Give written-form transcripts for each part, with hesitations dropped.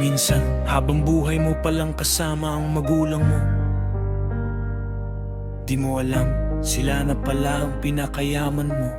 minsan, habang buhay mo palang kasama ang magulang mo, di mo alam, sila na pala ang pinakayaman mo.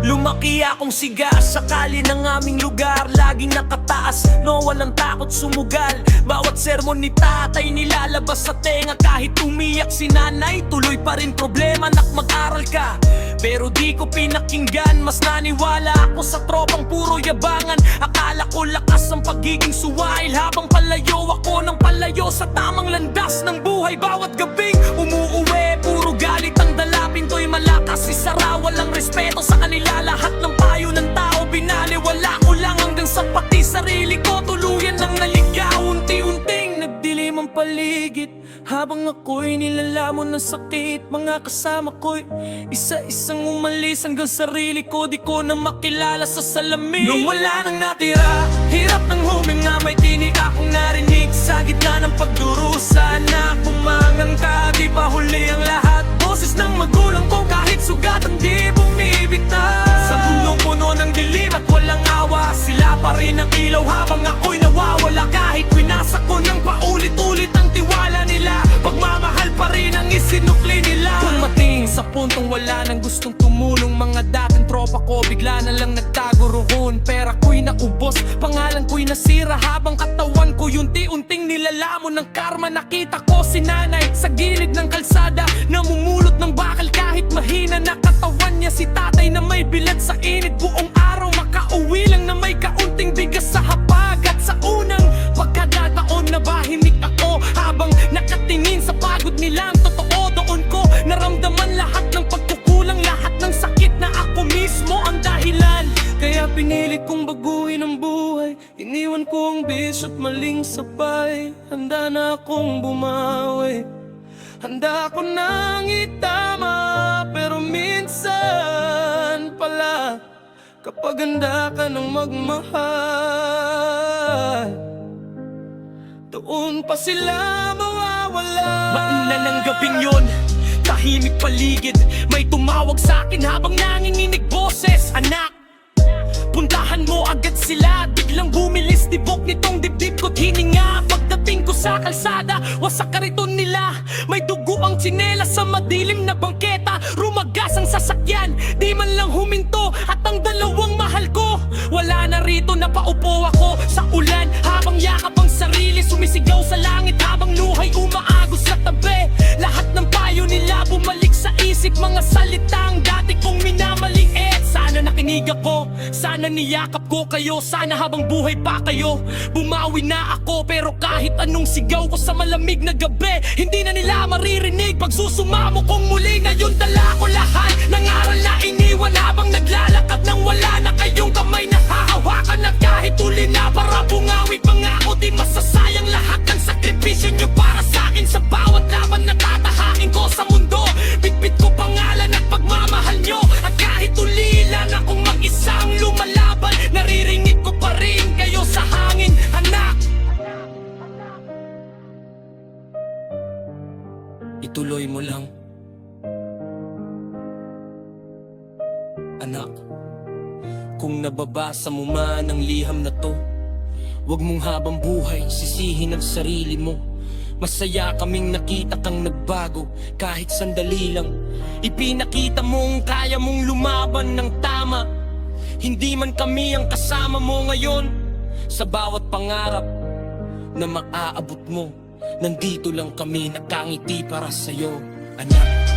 Lumaki akong siga sa kali ng aming lugar, laging nakataas, no walang takot sumugal. Bawat sermon ni tatay nilalabas sa tenga. Kahit umiyak si nanay, tuloy pa rin problema, nak mag-aral ka. Pero di ko pinakinggan, mas naniwala ako sa tropang puro yabangan. Akala ko lakas ang pagiging suwail, habang palayo ako ng palayo sa tamang landas ng buhay. Bawat gabing umuuwi, puro galit ang dala, pinto'y malakas isara, walang respeto sa kanila. Lahat ng payo ng tao binaliwala ko lang, hanggang sa pati sarili ko tuluyan ng naligaw. Unti-unting nagdilim ang paligid, habang ako'y nilalamon ng sakit. Mga kasama ko'y isa-isang umalis, hanggang sarili ko di ko na makilala sa salamin. Nung wala nang natira, hirap ng huminga, may tinig akong narinig sa gitna ng pagdurusa. Na bumangang ka, di ba huli ang lahat? Boses ng magulang ko kahit sugat ang di bumibitaw. Sa bundong puno ng dilim at walang awa, sila pa rin ang ilaw habang ako'y nawawala. Kahit pinasa ko ng paulit-ulit ang tiwala nila, pagmamahal pa rin ang isinukli nila. Dumating sa puntong wala nang gustong tumulong, mga dating tropa ko bigla na lang nagtago roon. Pera ko'y naubos, pangalan ko'y nasira, habang katawan ko unti-unting nilalamon ng karma. Nakita ko si nanay sa gilid ng kalsada, namumulot ng bakal kahit mahina na katawan niya. Si tatay na may bilad sa init, buong araw makauwi lang na may kaunting bigas sa hapag. At sa unang pagkadataon na bahimik ako, habang nakatingin sa pagod nila, ang totoo doon ko naramdaman lahat ng pagkukulang, lahat ng sakit na ako mismo ang dahilan. Kaya pinilit kong baguhin ang buhay, iniwan ko ang bisyo at maling sabay. Handa na akong bumawi, handa ko nang itama. Pero minsan pala, kapag handa ka ng magmahal, doon pa sila mawawala. Maulan ng gabing yun, tahimik paligid, may tumawag sa akin habang nanginginig boses. Anak, puntahan mo agad sila. Biglang bumilis tibok nitong dibdib ko't hininga. Pagdating ko sa kalsada, wasak kariton nila, may dugo ang tsinela sa madilim na bangketa. Rumagas ang sasakyan, di man lang huminto, at ang dalawang mahal ko wala na rito. Napaupo ako sa ulan habang yakap ang sarili, sumisigaw sa langit habang luhay umaagos sa tabi. Lahat ng payo nila bumalik sa isip, mga salitang dati kong minamaliit. Sana nakinig ako, sana niyakap ko kayo, sana habang buhay pa kayo bumawi na ako. Pero kahit anong sigaw ko sa malamig na gabi, hindi na nila maririnig pag susumamo kong muli. Ngayon dala ko lahat ng aral na iniwan, habang naglalakad nang wala na kayong kamay na hahawakan. At kahit uli na para bungawi pangako, di masasayang lahat ng sakripisyo nyo para sa akin. Sa bawat laban na tatahakin ko sa mundo, bitbit ko pangalan at pagmamahal nyo. At kahit uli lang akong mag-isang lumalaban, nariringit ko pa rin kayo sa hangin. Anak, ituloy mo lang. Anak, kung nababasa mo man ang liham na to, wag mong habang buhay sisihin ang sarili mo. Masaya kaming nakita kang nagbago, kahit sandali lang. Ipinakita mong kaya mong lumaban ng tama. Hindi man kami ang kasama mo ngayon, sa bawat pangarap na maaabot mo, nandito lang kami nakangiti para sa'yo, anak.